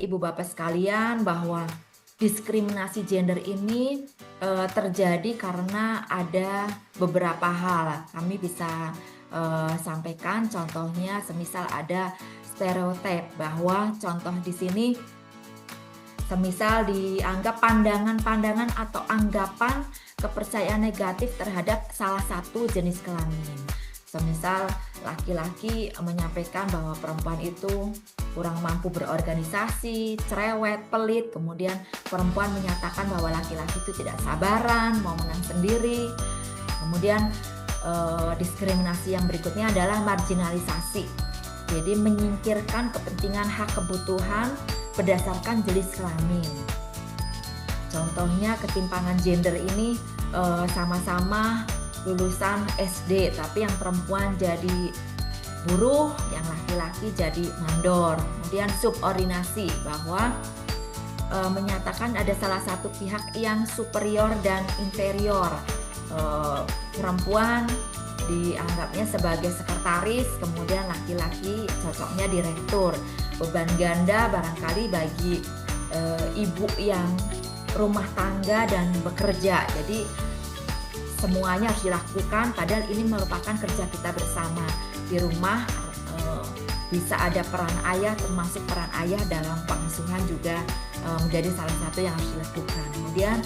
Ibu Bapak sekalian bahwa diskriminasi gender ini terjadi karena ada beberapa hal. Kami bisa sampaikan contohnya semisal ada stereotip bahwa contoh di sini semisal dianggap pandangan-pandangan atau anggapan kepercayaan negatif terhadap salah satu jenis kelamin. Semisal laki-laki menyampaikan bahwa perempuan itu kurang mampu berorganisasi, cerewet, pelit. Kemudian perempuan menyatakan bahwa laki-laki itu tidak sabaran, mau menang sendiri. Kemudian diskriminasi yang berikutnya adalah marginalisasi. Jadi menyingkirkan kepentingan hak kebutuhan berdasarkan jenis kelamin. Contohnya ketimpangan gender ini sama-sama lulusan SD, tapi yang perempuan jadi buruh, yang laki-laki jadi mandor. Kemudian subordinasi, bahwa menyatakan ada salah satu pihak yang superior dan inferior. Perempuan dianggapnya sebagai sekretaris, kemudian laki-laki cocoknya direktur. Beban ganda barangkali bagi ibu yang rumah tangga dan bekerja. Jadi semuanya harus dilakukan, padahal ini merupakan kerja kita bersama. Di rumah bisa ada peran ayah, termasuk peran ayah dalam pengasuhan juga menjadi salah satu yang harus dilakukan. Kemudian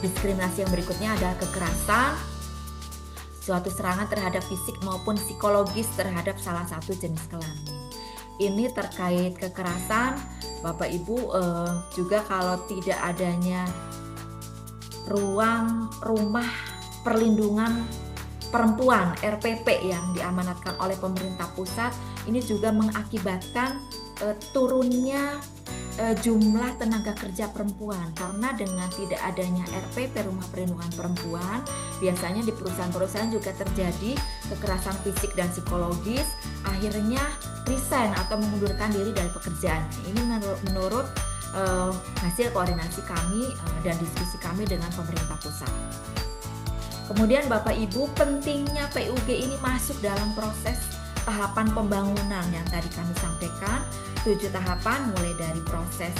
diskriminasi yang berikutnya adalah kekerasan, suatu serangan terhadap fisik maupun psikologis terhadap salah satu jenis kelamin. Ini terkait kekerasan, Bapak Ibu, juga kalau tidak adanya rumah perlindungan perempuan RPP yang diamanatkan oleh pemerintah pusat, ini juga mengakibatkan turunnya jumlah tenaga kerja perempuan. Karena dengan tidak adanya RPP, rumah perlindungan perempuan, biasanya di perusahaan-perusahaan juga terjadi kekerasan fisik dan psikologis, akhirnya resign atau mengundurkan diri dari pekerjaan. Ini menurut hasil koordinasi kami dan diskusi kami dengan pemerintah pusat. Kemudian Bapak Ibu, pentingnya PUG ini masuk dalam proses tahapan pembangunan yang tadi kami sampaikan, 7 tahapan mulai dari proses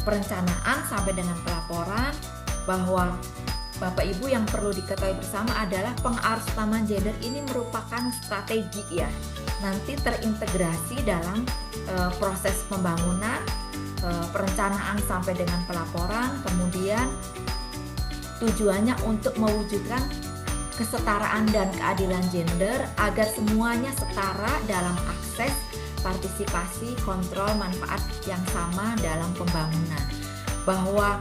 perencanaan sampai dengan pelaporan, bahwa Bapak Ibu yang perlu diketahui bersama adalah pengarusaman gender ini merupakan strategi ya, nanti terintegrasi dalam proses pembangunan, perencanaan sampai dengan pelaporan, kemudian tujuannya untuk mewujudkan kesetaraan dan keadilan gender agar semuanya setara dalam akses, partisipasi, kontrol, manfaat yang sama dalam pembangunan. Bahwa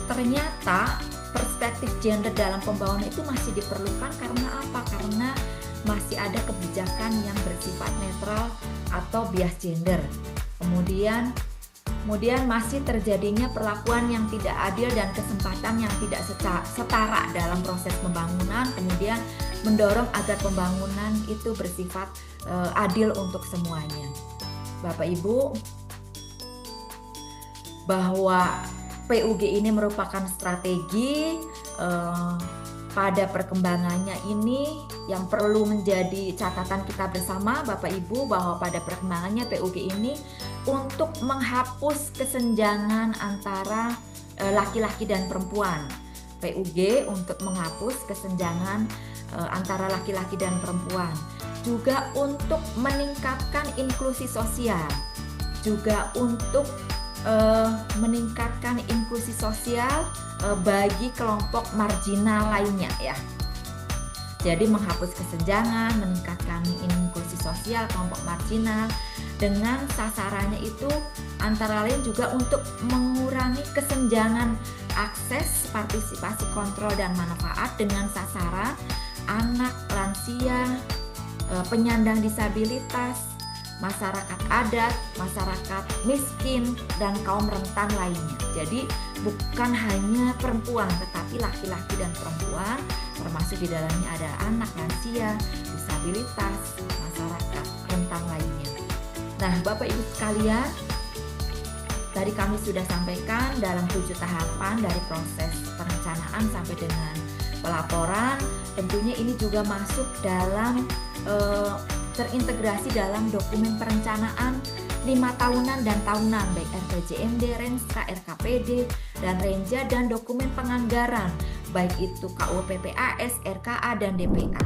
ternyata perspektif gender dalam pembangunan itu masih diperlukan karena apa? Karena masih ada kebijakan yang bersifat netral atau bias gender. Kemudian masih terjadinya perlakuan yang tidak adil dan kesempatan yang tidak setara dalam proses pembangunan. Kemudian mendorong agar pembangunan itu bersifat adil untuk semuanya. Bapak Ibu, bahwa PUG ini merupakan strategi pada perkembangannya ini yang perlu menjadi catatan kita bersama Bapak Ibu, bahwa pada perkembangannya PUG ini untuk menghapus kesenjangan antara laki-laki dan perempuan. PUG untuk menghapus kesenjangan antara laki-laki dan perempuan. Juga untuk meningkatkan inklusi sosial. Juga untuk meningkatkan inklusi sosial bagi kelompok marginal lainnya ya. Jadi menghapus kesenjangan, meningkatkan inklusi sosial kelompok marginal, dengan sasarannya itu antara lain juga untuk mengurangi kesenjangan akses, partisipasi, kontrol, dan manfaat dengan sasaran anak, lansia, penyandang disabilitas, masyarakat adat, masyarakat miskin, dan kaum rentan lainnya. Jadi bukan hanya perempuan, tetapi laki-laki dan perempuan, termasuk di dalamnya ada anak, lansia, disabilitas, masyarakat rentan lainnya. Nah, Bapak Ibu sekalian, tadi kami sudah sampaikan dalam 7 tahapan dari proses perencanaan sampai dengan pelaporan. Tentunya ini juga masuk dalam terintegrasi dalam dokumen perencanaan 5 tahunan dan tahunan, baik RPJMD, Renstra, RKPD, dan Renja, dan dokumen penganggaran, baik itu KUPPAS, RKA, dan DPA.